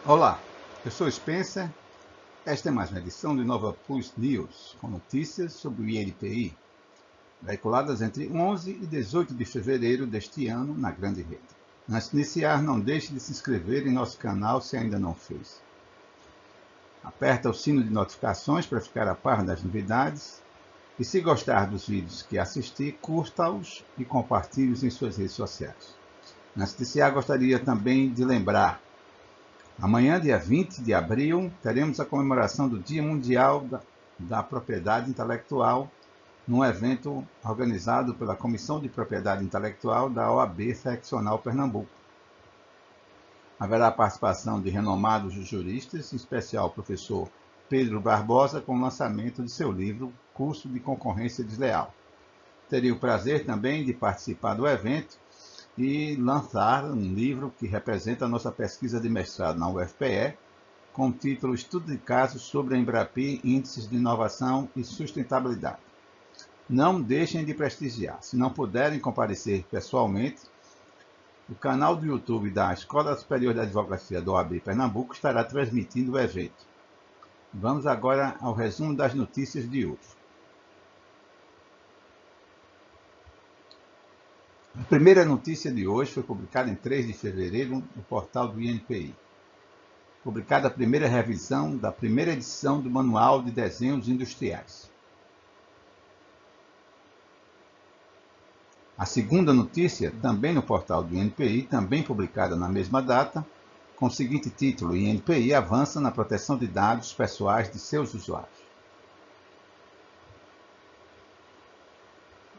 Olá, eu sou Spencer. Esta é mais uma edição de Nova Plus News, com notícias sobre o INPI, veiculadas entre 11 e 18 de fevereiro deste ano na grande rede. Antes de iniciar, não deixe de se inscrever em nosso canal se ainda não fez. Aperta o sino de notificações para ficar a par das novidades e, se gostar dos vídeos que assistir, curta-os e compartilhe-os em suas redes sociais. Antes de iniciar, gostaria também de lembrar: amanhã, dia 20 de abril, teremos a comemoração do Dia Mundial da Propriedade Intelectual, num evento organizado pela Comissão de Propriedade Intelectual da OAB Seccional Pernambuco. Haverá a participação de renomados juristas, em especial o professor Pedro Barbosa, com o lançamento de seu livro Curso de Concorrência Desleal. Teria o prazer também de participar do evento e lançar um livro que representa a nossa pesquisa de mestrado na UFPE, com o título Estudo de Casos sobre a Embrapi, Índices de Inovação e Sustentabilidade. Não deixem de prestigiar. Se não puderem comparecer pessoalmente, o canal do YouTube da Escola Superior de Advocacia da OAB Pernambuco estará transmitindo o evento. Vamos agora ao resumo das notícias de hoje. A primeira notícia de hoje foi publicada em 3 de fevereiro no portal do INPI. Publicada a primeira revisão da primeira edição do Manual de Desenhos Industriais. A segunda notícia, também no portal do INPI, também publicada na mesma data, com o seguinte título: INPI avança na proteção de dados pessoais de seus usuários.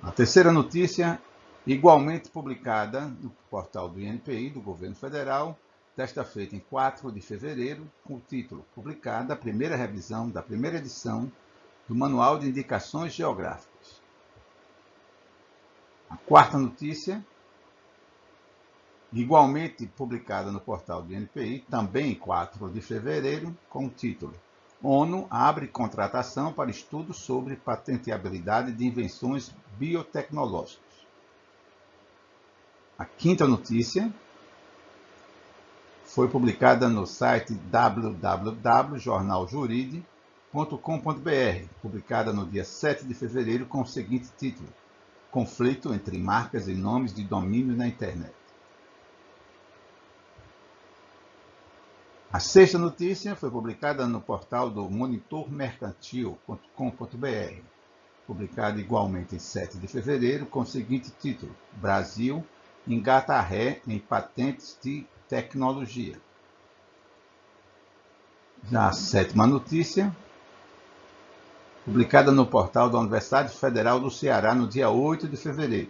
A terceira notícia, igualmente publicada no portal do INPI do Governo Federal, desta feita em 4 de fevereiro, com o título: publicada a primeira revisão da primeira edição do Manual de Indicações Geográficas. A quarta notícia, igualmente publicada no portal do INPI, também em 4 de fevereiro, com o título: ONU abre contratação para estudos sobre patenteabilidade de invenções biotecnológicas. A quinta notícia foi publicada no site www.jornaljuride.com.br, publicada no dia 7 de fevereiro, com o seguinte título: Conflito entre marcas e nomes de domínio na internet. A sexta notícia foi publicada no portal do monitormercantil.com.br, publicada igualmente em 7 de fevereiro, com o seguinte título: Brasil engata ré em patentes de tecnologia. Já a sétima notícia, publicada no portal da Universidade Federal do Ceará no dia 8 de fevereiro.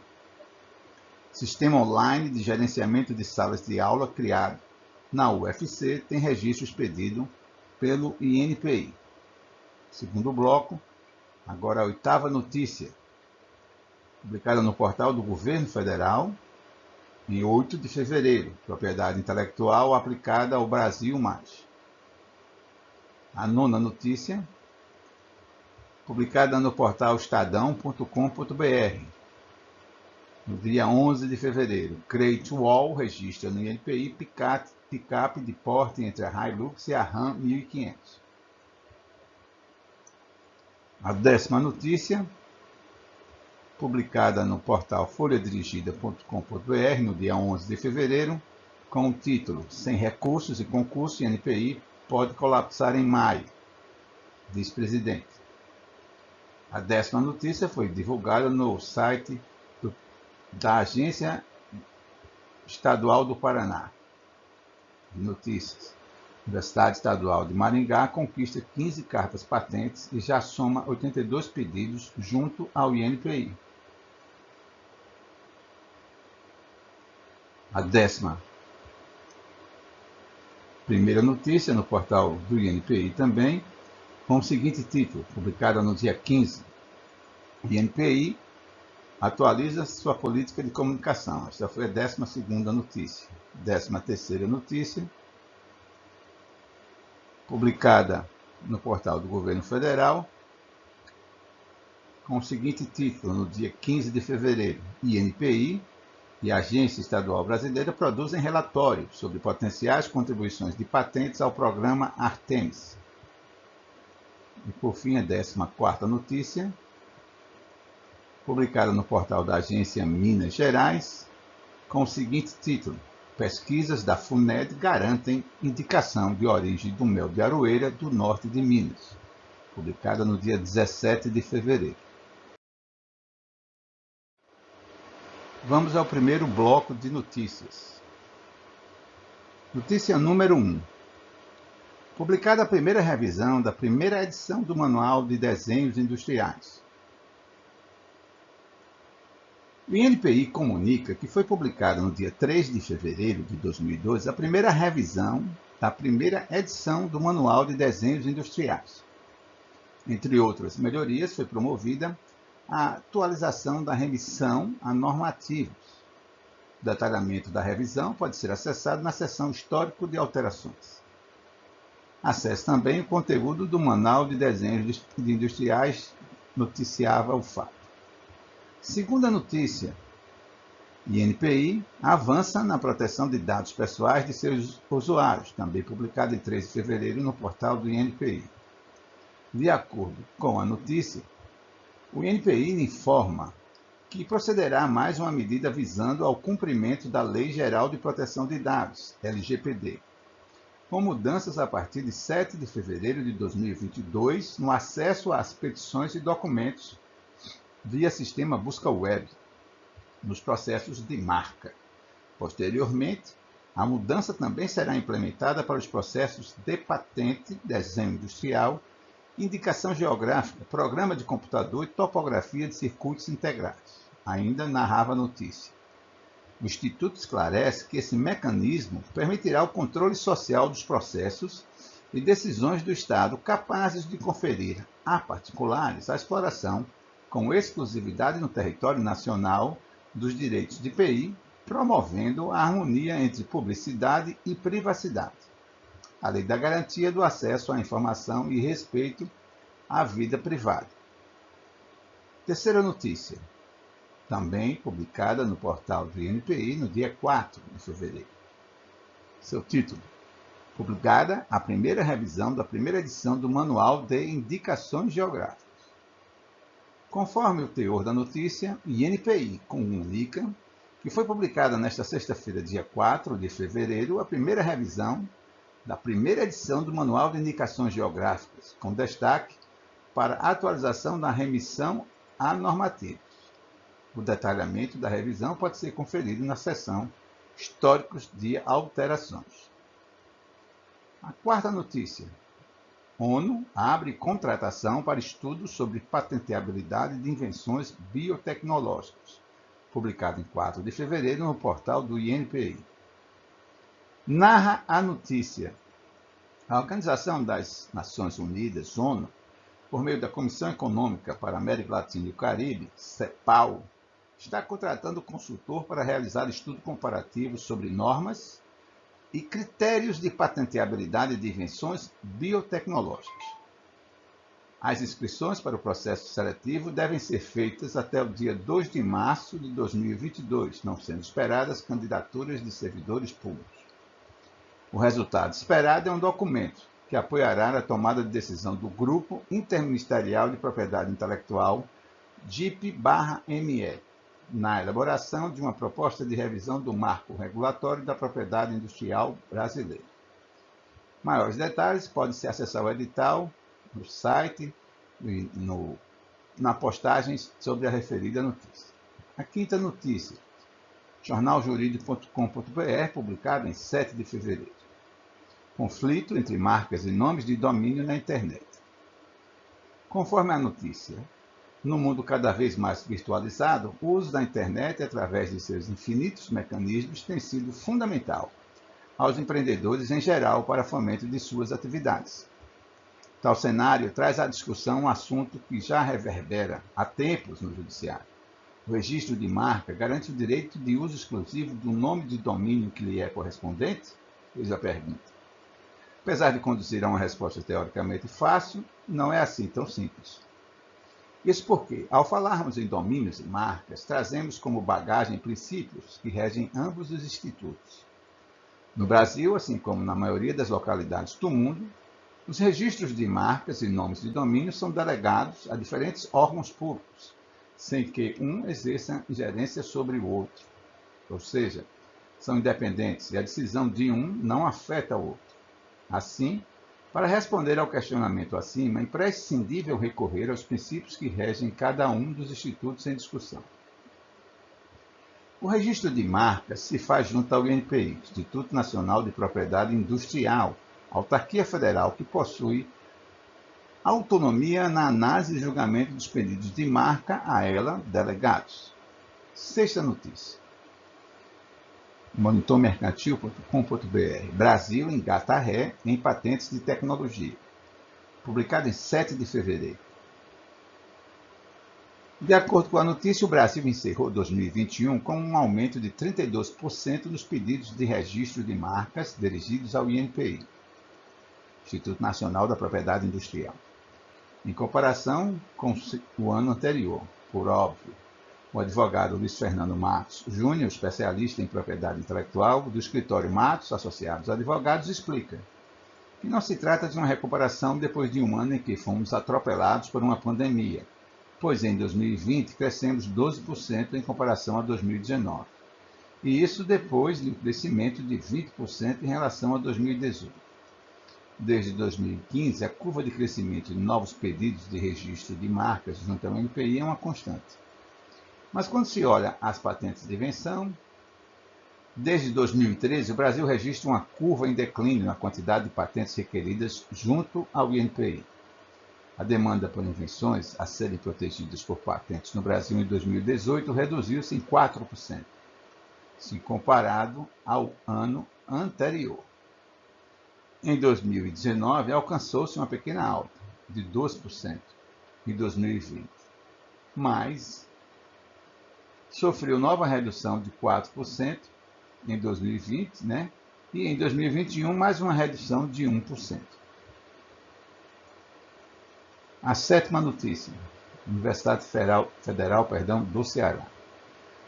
Sistema online de gerenciamento de salas de aula criado na UFC tem registro expedido pelo INPI. Segundo bloco, agora a oitava notícia, publicada no portal do Governo Federal em 8 de fevereiro, propriedade intelectual aplicada ao Brasil+. A nona notícia, publicada no portal estadão.com.br, no dia 11 de fevereiro. Great Wall registra no INPI picape de porte entre a Hilux e a Ram 1500. A décima notícia, publicada no portal folhadirigida.com.br no dia 11 de fevereiro, com o título: Sem recursos e concurso, INPI pode colapsar em maio, diz presidente. A décima notícia foi divulgada no site da Agência Estadual do Paraná de Notícias. Universidade Estadual de Maringá conquista 15 cartas patentes e já soma 82 pedidos junto ao INPI. A décima primeira notícia no portal do INPI também, com o seguinte título, publicada no dia 15. INPI atualiza sua política de comunicação. Esta foi a 12ª notícia. 13ª notícia, publicada no portal do Governo Federal, com o seguinte título, no dia 15 de fevereiro. INPI e a Agência Estadual Brasileira produzem relatórios sobre potenciais contribuições de patentes ao programa Artemis. E por fim, a 14ª notícia, publicada no portal da Agência Minas Gerais, com o seguinte título: Pesquisas da FUNED garantem indicação de origem do mel de aroeira do norte de Minas, publicada no dia 17 de fevereiro. Vamos ao primeiro bloco de notícias. Notícia número 1. Publicada a primeira revisão da primeira edição do Manual de Desenhos Industriais. O INPI comunica que foi publicada no dia 3 de fevereiro de 2012 a primeira revisão da primeira edição do Manual de Desenhos Industriais. Entre outras melhorias, foi promovida a atualização da remissão a normativos. O detalhamento da revisão pode ser acessado na seção Histórico de Alterações. Acesse também o conteúdo do Manual de Desenhos Industriais, noticiava o fato. Segunda notícia, INPI avança na proteção de dados pessoais de seus usuários, também publicado em 3 de fevereiro no portal do INPI. De acordo com a notícia, o INPI informa que procederá a mais uma medida visando ao cumprimento da Lei Geral de Proteção de Dados, LGPD, com mudanças a partir de 7 de fevereiro de 2022 no acesso às petições e documentos via sistema busca web, nos processos de marca. Posteriormente, a mudança também será implementada para os processos de patente, desenho industrial, indicação geográfica, programa de computador e topografia de circuitos integrados. Ainda narrava a notícia. O Instituto esclarece que esse mecanismo permitirá o controle social dos processos e decisões do Estado capazes de conferir a particulares a exploração com exclusividade no território nacional dos direitos de IPI, promovendo a harmonia entre publicidade e privacidade, além da garantia do acesso à informação e respeito à vida privada. Terceira notícia, também publicada no portal do INPI no dia 4 de fevereiro. Seu título: publicada a primeira revisão da primeira edição do Manual de Indicações Geográficas. Conforme o teor da notícia, o INPI comunica que foi publicada nesta sexta-feira, dia 4 de fevereiro, a primeira revisão da primeira edição do Manual de Indicações Geográficas, com destaque para a atualização da remissão a normativos. O detalhamento da revisão pode ser conferido na seção Históricos de Alterações. A quarta notícia. ONU abre contratação para estudos sobre patenteabilidade de invenções biotecnológicas, publicado em 4 de fevereiro no portal do INPI. Narra a notícia. A Organização das Nações Unidas, ONU, por meio da Comissão Econômica para a América Latina e o Caribe, CEPAL, está contratando consultor para realizar estudo comparativo sobre normas e critérios de patenteabilidade de invenções biotecnológicas. As inscrições para o processo seletivo devem ser feitas até o dia 2 de março de 2022, não sendo esperadas candidaturas de servidores públicos. O resultado esperado é um documento que apoiará a tomada de decisão do Grupo Interministerial de Propriedade Intelectual, GIP/ME, na elaboração de uma proposta de revisão do marco regulatório da propriedade industrial brasileira. Maiores detalhes podem ser acessar o edital no site e na postagem sobre a referida notícia. A quinta notícia, jornaljuridico.com.br, publicado em 7 de fevereiro. Conflito entre marcas e nomes de domínio na internet. Conforme a notícia, no mundo cada vez mais virtualizado, o uso da internet através de seus infinitos mecanismos tem sido fundamental aos empreendedores em geral para fomento de suas atividades. Tal cenário traz à discussão um assunto que já reverbera há tempos no judiciário. O registro de marca garante o direito de uso exclusivo do nome de domínio que lhe é correspondente? Eis a pergunta. Apesar de conduzir a uma resposta teoricamente fácil, não é assim tão simples. Isso porque, ao falarmos em domínios e marcas, trazemos como bagagem princípios que regem ambos os institutos. No Brasil, assim como na maioria das localidades do mundo, os registros de marcas e nomes de domínio são delegados a diferentes órgãos públicos, sem que um exerça ingerência sobre o outro. Ou seja, são independentes e a decisão de um não afeta o outro. Assim, para responder ao questionamento acima, é imprescindível recorrer aos princípios que regem cada um dos institutos em discussão. O registro de marcas se faz junto ao INPI, Instituto Nacional de Propriedade Industrial, autarquia federal que possui autonomia na análise e julgamento dos pedidos de marca a ela delegados. Sexta notícia. Monitormercantil.com.br. Brasil engata ré em patentes de tecnologia. Publicado em 7 de fevereiro. De acordo com a notícia, o Brasil encerrou 2021 com um aumento de 32% nos pedidos de registro de marcas dirigidos ao INPI, Instituto Nacional da Propriedade Industrial, em comparação com o ano anterior. Por óbvio, o advogado Luiz Fernando Matos Júnior, especialista em propriedade intelectual do escritório Matos Associados Advogados, explica que não se trata de uma recuperação depois de um ano em que fomos atropelados por uma pandemia, pois em 2020 crescemos 12% em comparação a 2019, e isso depois de um crescimento de 20% em relação a 2018. Desde 2015, a curva de crescimento de novos pedidos de registro de marcas junto ao INPI é uma constante. Mas quando se olha as patentes de invenção, desde 2013 o Brasil registra uma curva em declínio na quantidade de patentes requeridas junto ao INPI. A demanda por invenções a serem protegidas por patentes no Brasil em 2018 reduziu-se em 4%, se comparado ao ano anterior. Em 2019, alcançou-se uma pequena alta, de 12%, em 2020, mas sofreu nova redução de 4% em 2020, e em 2021 mais uma redução de 1%. A sétima notícia, Universidade Federal do Ceará.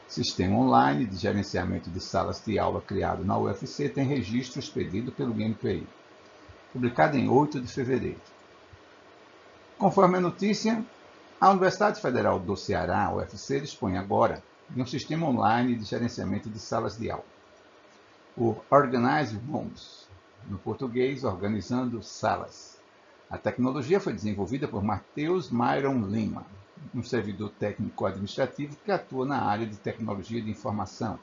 Sistema online de gerenciamento de salas de aula criado na UFC tem registro expedido pelo INPI, publicado em 8 de fevereiro. Conforme a notícia, a Universidade Federal do Ceará, UFC, dispõe agora de um sistema online de gerenciamento de salas de aula, o Organize Rooms, no português, organizando salas. A tecnologia foi desenvolvida por Matheus Myron Lima, um servidor técnico-administrativo que atua na área de tecnologia de informação,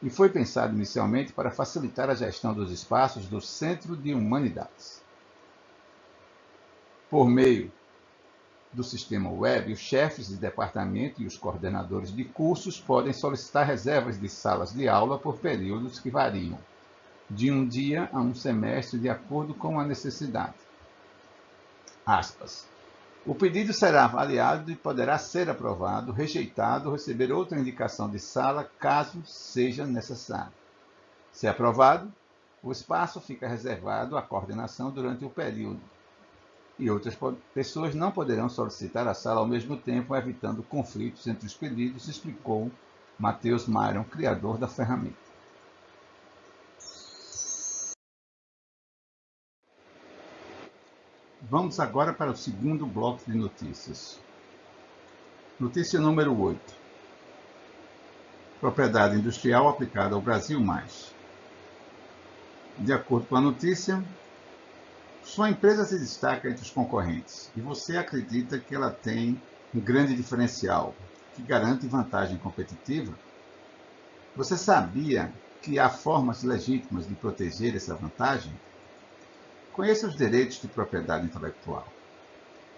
e foi pensado inicialmente para facilitar a gestão dos espaços do Centro de Humanidades. Por meio do sistema web, os chefes de departamento e os coordenadores de cursos podem solicitar reservas de salas de aula por períodos que variam de um dia a um semestre, de acordo com a necessidade. Aspas. O pedido será avaliado e poderá ser aprovado, rejeitado ou receber outra indicação de sala, caso seja necessário. Se aprovado, o espaço fica reservado à coordenação durante o período, e outras pessoas não poderão solicitar a sala ao mesmo tempo, evitando conflitos entre os pedidos, explicou Matheus Myron, criador da ferramenta. Vamos agora para o segundo bloco de notícias. Notícia número 8. Propriedade industrial aplicada ao Brasil+. De acordo com a notícia, sua empresa se destaca entre os concorrentes e você acredita que ela tem um grande diferencial que garante vantagem competitiva? Você sabia que há formas legítimas de proteger essa vantagem? Conheça os direitos de propriedade intelectual.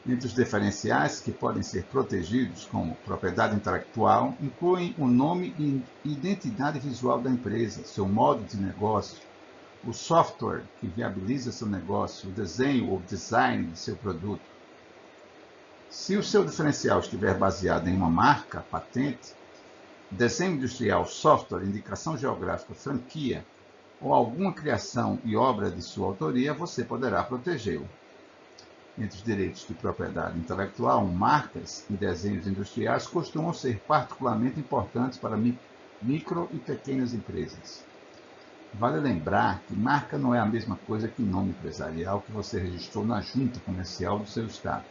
Entre os diferenciais que podem ser protegidos como propriedade intelectual, incluem o nome e identidade visual da empresa, seu modo de negócio, o software que viabiliza seu negócio, o desenho ou design de seu produto. Se o seu diferencial estiver baseado em uma marca, patente, desenho industrial, software, indicação geográfica, franquia ou alguma criação e obra de sua autoria, você poderá protegê-lo. Entre os direitos de propriedade intelectual, marcas e desenhos industriais costumam ser particularmente importantes para micro e pequenas empresas. Vale lembrar que marca não é a mesma coisa que nome empresarial que você registrou na junta comercial do seu estado.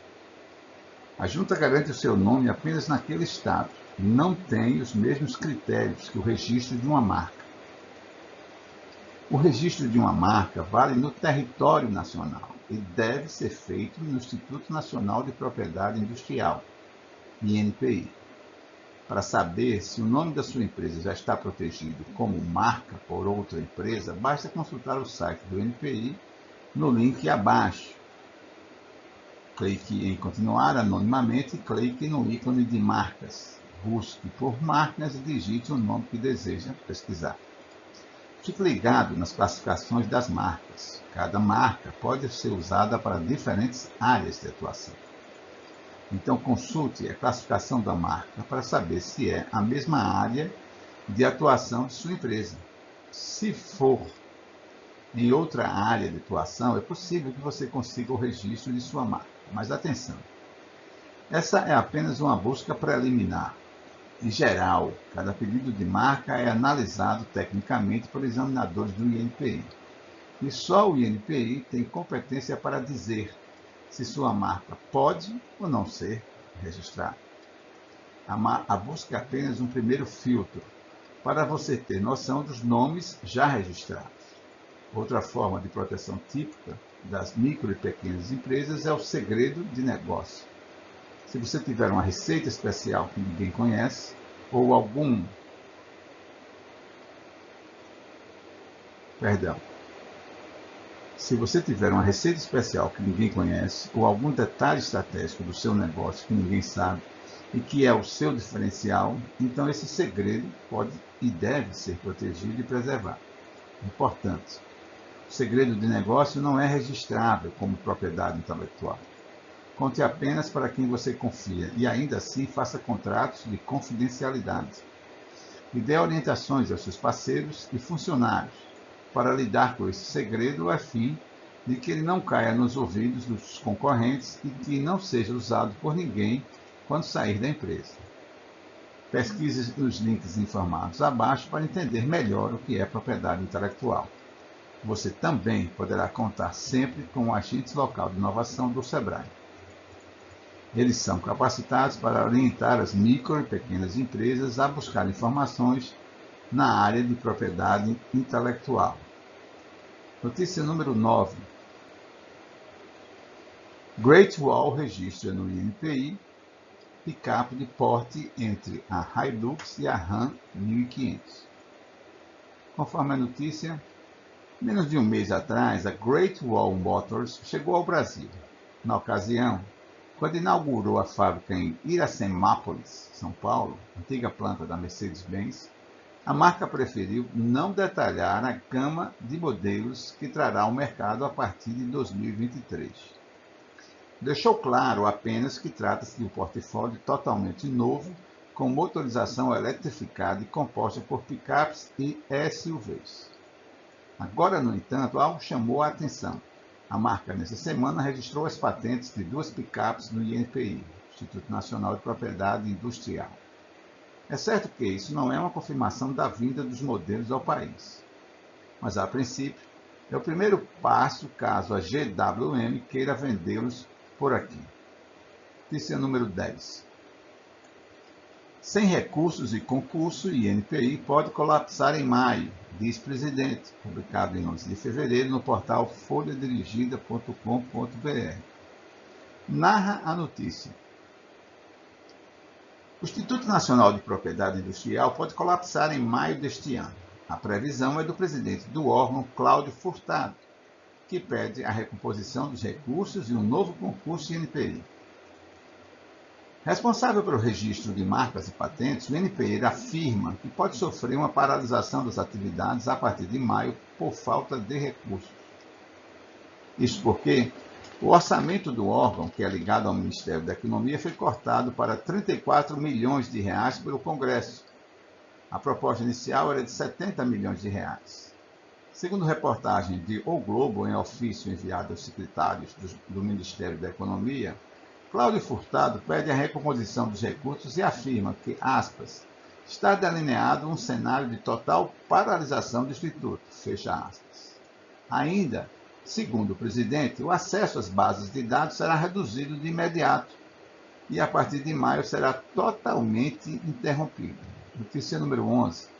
A junta garante o seu nome apenas naquele estado e não tem os mesmos critérios que o registro de uma marca. O registro de uma marca vale no território nacional e deve ser feito no Instituto Nacional de Propriedade Industrial, INPI. Para saber se o nome da sua empresa já está protegido como marca por outra empresa, basta consultar o site do INPI no link abaixo. Clique em continuar anonimamente e clique no ícone de marcas. Busque por marcas e digite o nome que deseja pesquisar. Fique ligado nas classificações das marcas. Cada marca pode ser usada para diferentes áreas de atuação. Então consulte a classificação da marca para saber se é a mesma área de atuação de sua empresa. Se for em outra área de atuação, é possível que você consiga o registro de sua marca. Mas atenção, essa é apenas uma busca preliminar. Em geral, cada pedido de marca é analisado tecnicamente por examinadores do INPI. E só o INPI tem competência para dizer se sua marca pode ou não ser registrada. A busca é apenas um primeiro filtro, para você ter noção dos nomes já registrados. Outra forma de proteção típica das micro e pequenas empresas é o segredo de negócio. Se você tiver uma receita especial que ninguém conhece, ou Se você tiver uma receita especial que ninguém conhece, ou algum detalhe estratégico do seu negócio que ninguém sabe, e que é o seu diferencial, então esse segredo pode e deve ser protegido e preservado. Importante: o segredo de negócio não é registrável como propriedade intelectual. Conte apenas para quem você confia e ainda assim faça contratos de confidencialidade. E dê orientações aos seus parceiros e funcionários para lidar com esse segredo a fim de que ele não caia nos ouvidos dos concorrentes e que não seja usado por ninguém quando sair da empresa. Pesquise os links informados abaixo para entender melhor o que é propriedade intelectual. Você também poderá contar sempre com o agente local de inovação do Sebrae. Eles são capacitados para orientar as micro e pequenas empresas a buscar informações na área de propriedade intelectual. Notícia número 9. Great Wall registra no INPI picape de porte entre a Hilux e a Ram 1500. Conforme a notícia, menos de um mês atrás, a Great Wall Motors chegou ao Brasil. Na ocasião, quando inaugurou a fábrica em Iracemápolis, São Paulo, antiga planta da Mercedes-Benz, a marca preferiu não detalhar a gama de modelos que trará ao mercado a partir de 2023. Deixou claro apenas que trata-se de um portfólio totalmente novo, com motorização eletrificada e composta por picapes e SUVs. Agora, no entanto, algo chamou a atenção. A marca, nessa semana, registrou as patentes de duas picapes no INPI, Instituto Nacional de Propriedade Industrial. É certo que isso não é uma confirmação da vinda dos modelos ao país, mas, a princípio, é o primeiro passo caso a GWM queira vendê-los por aqui. Notícia número 10. Sem recursos e concurso, INPI pode colapsar em maio, diz presidente, publicado em 11 de fevereiro no portal folhadirigida.com.br. Narra a notícia. O Instituto Nacional de Propriedade Industrial pode colapsar em maio deste ano. A previsão é do presidente do órgão, Cláudio Furtado, que pede a recomposição dos recursos e um novo concurso INPI. Responsável pelo registro de marcas e patentes, o INPI afirma que pode sofrer uma paralisação das atividades a partir de maio por falta de recursos. Isso porque o orçamento do órgão, que é ligado ao Ministério da Economia, foi cortado para 34 milhões de reais pelo Congresso. A proposta inicial era de 70 milhões de reais. Segundo reportagem de O Globo, em ofício enviado aos secretários do Ministério da Economia, Cláudio Furtado pede a recomposição dos recursos e afirma que, aspas, está delineado um cenário de total paralisação do Instituto, fecha aspas. Ainda, segundo o presidente, o acesso às bases de dados será reduzido de imediato e, a partir de maio, será totalmente interrompido. Notícia número 11.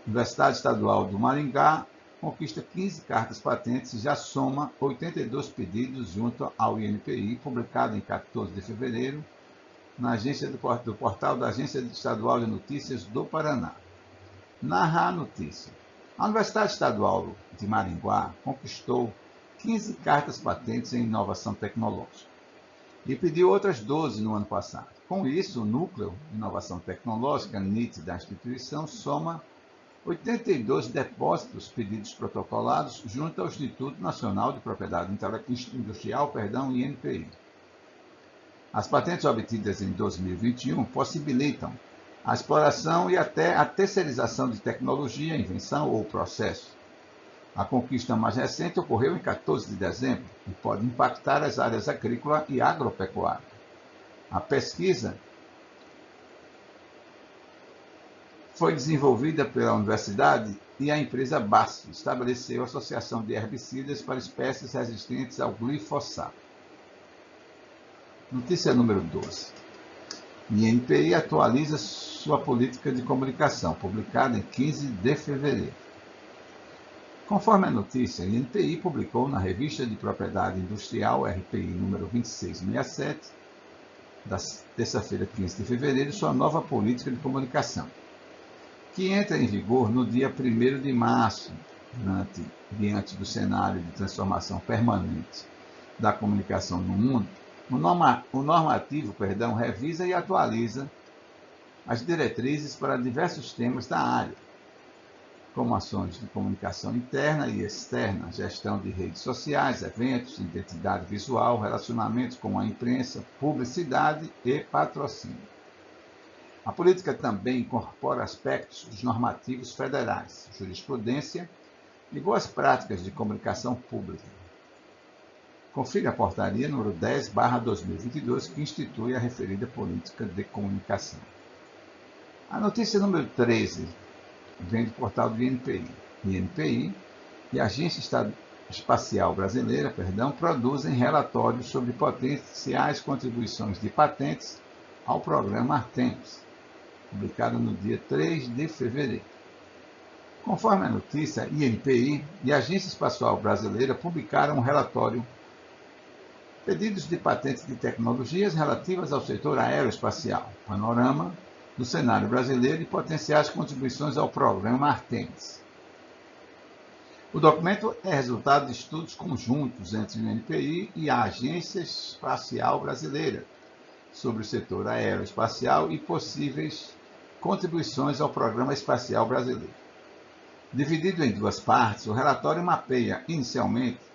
Universidade Estadual do Maringá conquista 15 cartas patentes e já soma 82 pedidos junto ao INPI, publicado em 14 de fevereiro, na agência do portal da Agência Estadual de Notícias do Paraná. Narra a notícia. A Universidade Estadual de Maringá conquistou 15 cartas patentes em inovação tecnológica e pediu outras 12 no ano passado. Com isso, o Núcleo de Inovação Tecnológica, NIT, da instituição, soma 82 depósitos pedidos protocolados junto ao Instituto Nacional de Propriedade Industrial, INPI. As patentes obtidas em 2021 possibilitam a exploração e até a terceirização de tecnologia, invenção ou processo. A conquista mais recente ocorreu em 14 de dezembro e pode impactar as áreas agrícola e agropecuária. A pesquisa foi desenvolvida pela universidade e a empresa BASF estabeleceu a Associação de Herbicidas para Espécies Resistentes ao Glifosato. Notícia número 12. INPI atualiza sua política de comunicação, publicada em 15 de fevereiro. Conforme a notícia, a INPI publicou na Revista de Propriedade Industrial, RPI número 2667, da terça-feira, 15 de fevereiro, sua nova política de comunicação, que entra em vigor no dia 1º de março, diante do cenário de transformação permanente da comunicação no mundo. O normativo, revisa e atualiza as diretrizes para diversos temas da área, como ações de comunicação interna e externa, gestão de redes sociais, eventos, identidade visual, relacionamentos com a imprensa, publicidade e patrocínio. A política também incorpora aspectos dos normativos federais, jurisprudência e boas práticas de comunicação pública. Confira a portaria número 10/2022, que institui a referida política de comunicação. A notícia número 13 vem do portal do INPI. INPI e a Agência Espacial Brasileira, produzem relatórios sobre potenciais contribuições de patentes ao programa Artemis, publicado no dia 3 de fevereiro. Conforme a notícia, INPI e a Agência Espacial Brasileira publicaram um relatório Pedidos de patentes de tecnologias relativas ao setor aeroespacial, panorama do cenário brasileiro e potenciais contribuições ao programa Artemis. O documento é resultado de estudos conjuntos entre o INPI e a Agência Espacial Brasileira sobre o setor aeroespacial e possíveis contribuições ao programa espacial brasileiro. Dividido em duas partes, o relatório mapeia, inicialmente,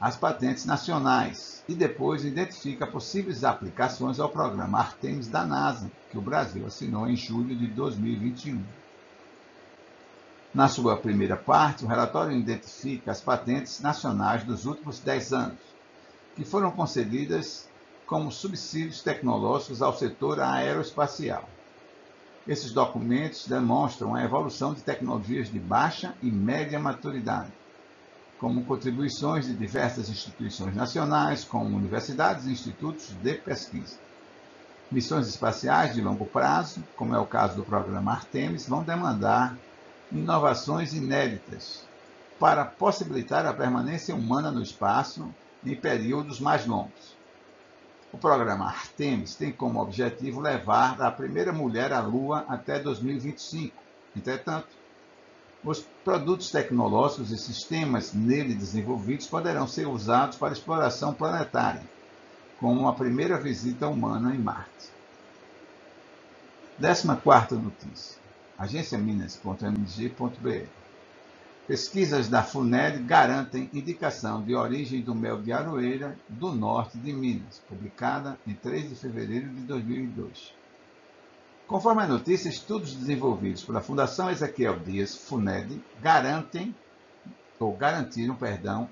as patentes nacionais e depois identifica possíveis aplicações ao programa Artemis da NASA, que o Brasil assinou em julho de 2021. Na sua primeira parte, o relatório identifica as patentes nacionais dos últimos 10 anos, que foram concedidas como subsídios tecnológicos ao setor aeroespacial. Esses documentos demonstram a evolução de tecnologias de baixa e média maturidade, como contribuições de diversas instituições nacionais, como universidades e institutos de pesquisa. Missões espaciais de longo prazo, como é o caso do programa Artemis, vão demandar inovações inéditas para possibilitar a permanência humana no espaço em períodos mais longos. O programa Artemis tem como objetivo levar a primeira mulher à Lua até 2025. Entretanto, os produtos tecnológicos e sistemas nele desenvolvidos poderão ser usados para exploração planetária, como a primeira visita humana em Marte. 14ª notícia. agenciaminas.mg.br. Pesquisas da FUNED garantem indicação de origem do mel de aroeira do norte de Minas, publicada em 3 de fevereiro de 2002. Conforme a notícia, estudos desenvolvidos pela Fundação Ezequiel Dias, FUNED, garantiram,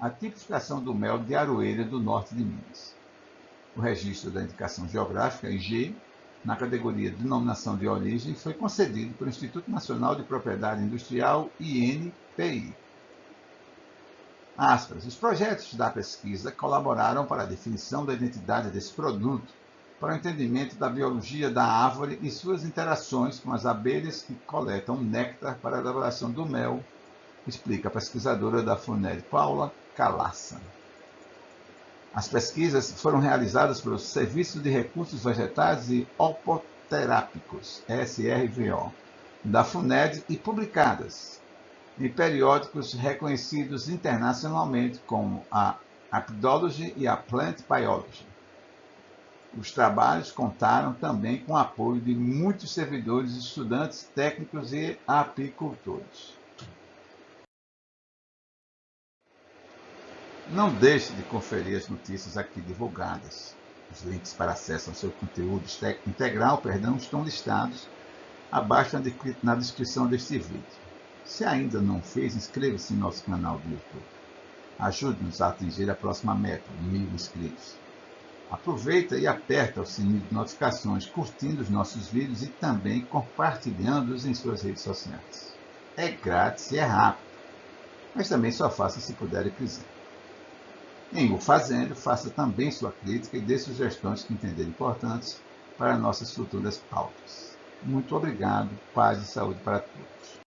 a tipificação do mel de Aroeira do norte de Minas. O registro da indicação geográfica, IG, na categoria Denominação de Origem, foi concedido pelo Instituto Nacional de Propriedade Industrial, INPI. Aspas, os projetos da pesquisa colaboraram para a definição da identidade desse produto, para o entendimento da biologia da árvore e suas interações com as abelhas que coletam néctar para a elaboração do mel, explica a pesquisadora da FUNED, Paula Calassa. As pesquisas foram realizadas pelo Serviço de Recursos Vegetais e Orpoterápicos, SRVO, da FUNED e publicadas em periódicos reconhecidos internacionalmente como a Apidology e a Plant Biology. Os trabalhos contaram também com o apoio de muitos servidores, estudantes, técnicos e apicultores. Não deixe de conferir as notícias aqui divulgadas. Os links para acesso ao seu conteúdo integral estão listados abaixo na descrição deste vídeo. Se ainda não fez, inscreva-se em nosso canal do YouTube. Ajude-nos a atingir a próxima meta, 1000 inscritos. Aproveita e aperta o sininho de notificações, curtindo os nossos vídeos e também compartilhando-os em suas redes sociais. É grátis e é rápido, mas também só faça se puder e quiser. Em o fazendo, faça também sua crítica e dê sugestões que entender importantes para nossas futuras pautas. Muito obrigado, paz e saúde para todos.